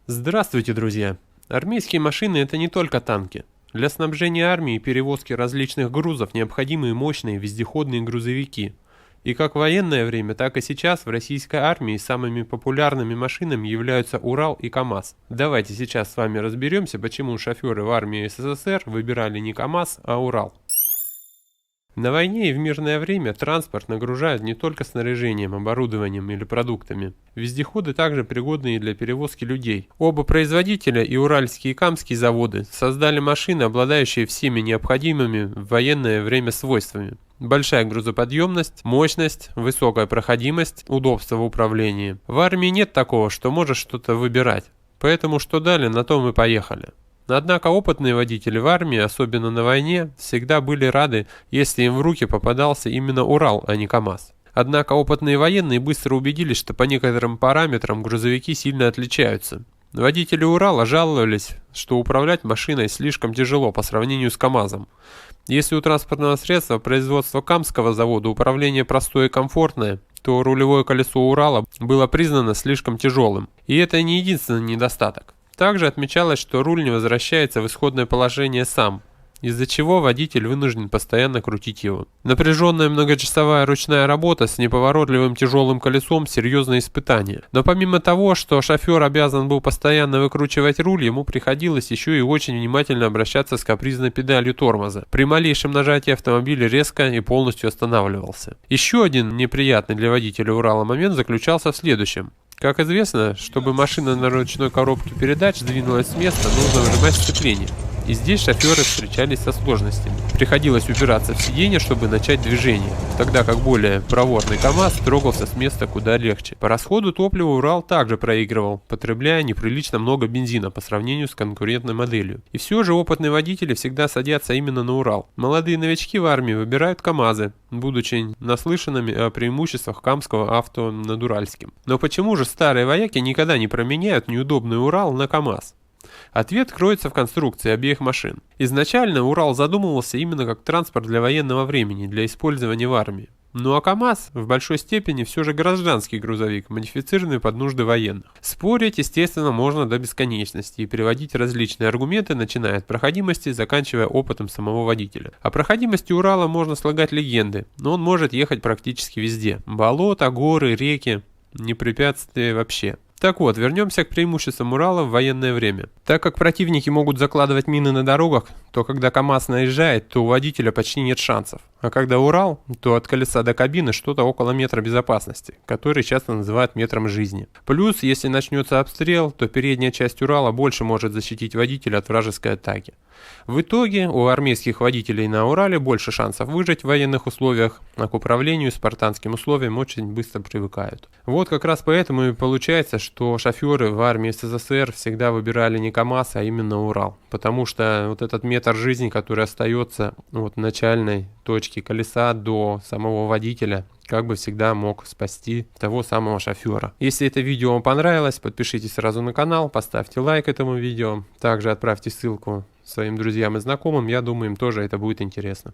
Здравствуйте, друзья! Армейские машины — это не только танки. Для снабжения армии и перевозки различных грузов необходимы мощные вездеходные грузовики. И как в военное время, так и сейчас в российской армии самыми популярными машинами являются Урал и КАМАЗ. Давайте сейчас с вами разберемся, почему шоферы в армии СССР выбирали не КАМАЗ, а Урал. На войне и в мирное время транспорт нагружают не только снаряжением, оборудованием или продуктами. Вездеходы также пригодны и для перевозки людей. Оба производителя, и Уральские и Камские заводы, создали машины, обладающие всеми необходимыми в военное время свойствами. Большая грузоподъемность, мощность, высокая проходимость, удобство в управлении. В армии нет такого, что можешь что-то выбирать. Поэтому что дали, на то мы поехали. Однако опытные водители в армии, особенно на войне, всегда были рады, если им в руки попадался именно Урал, а не КАМАЗ. Однако опытные военные быстро убедились, что по некоторым параметрам грузовики сильно отличаются. Водители Урала жаловались, что управлять машиной слишком тяжело по сравнению с КАМАЗом. Если у транспортного средства производства Камского завода управление простое и комфортное, то рулевое колесо Урала было признано слишком тяжелым. И это не единственный недостаток. Также отмечалось, что руль не возвращается в исходное положение сам, из-за чего водитель вынужден постоянно крутить его. Напряженная многочасовая ручная работа с неповоротливым тяжелым колесом – серьезное испытание. Но помимо того, что шофер обязан был постоянно выкручивать руль, ему приходилось еще и очень внимательно обращаться с капризной педалью тормоза. При малейшем нажатии автомобиль резко и полностью останавливался. Еще один неприятный для водителя Урала момент заключался в следующем. Как известно, чтобы машина на ручной коробке передач сдвинулась с места, нужно выжимать сцепление. И здесь шоферы встречались со сложностями. Приходилось упираться в сиденье, чтобы начать движение, тогда как более проворный КАМАЗ трогался с места куда легче. По расходу топлива Урал также проигрывал, потребляя неприлично много бензина по сравнению с конкурентной моделью. И все же опытные водители всегда садятся именно на Урал. Молодые новички в армии выбирают КАМАЗы, будучи наслышанными о преимуществах Камского авто над Уральским. Но почему же старые вояки никогда не променяют неудобный Урал на КАМАЗ? Ответ кроется в конструкции обеих машин. Изначально Урал задумывался именно как транспорт для военного времени, для использования в армии. Ну а КАМАЗ в большой степени все же гражданский грузовик, модифицированный под нужды военных. Спорить, естественно, можно до бесконечности и приводить различные аргументы, начиная от проходимости, заканчивая опытом самого водителя. О проходимости Урала можно слагать легенды, но он может ехать практически везде. Болота, горы, реки, не препятствия вообще. Так вот, вернемся к преимуществам Урала в военное время. Так как противники могут закладывать мины на дорогах, то когда КАМАЗ наезжает, то у водителя почти нет шансов. А когда Урал, то от колеса до кабины что-то около метра безопасности, который часто называют метром жизни. Плюс, если начнется обстрел, то передняя часть Урала больше может защитить водителя от вражеской атаки. В итоге у армейских водителей на Урале больше шансов выжить в военных условиях, а к управлению спартанским условиям очень быстро привыкают. Вот как раз поэтому и получается, что шоферы в армии СССР всегда выбирали не КАМАЗ, а именно Урал. Потому что вот этот метр жизни, который остается от начальной точки колеса до самого водителя, как бы всегда мог спасти того самого шофера. Если это видео вам понравилось, подпишитесь сразу на канал, поставьте лайк этому видео. Также отправьте ссылку своим друзьям и знакомым, я думаю, им тоже это будет интересно.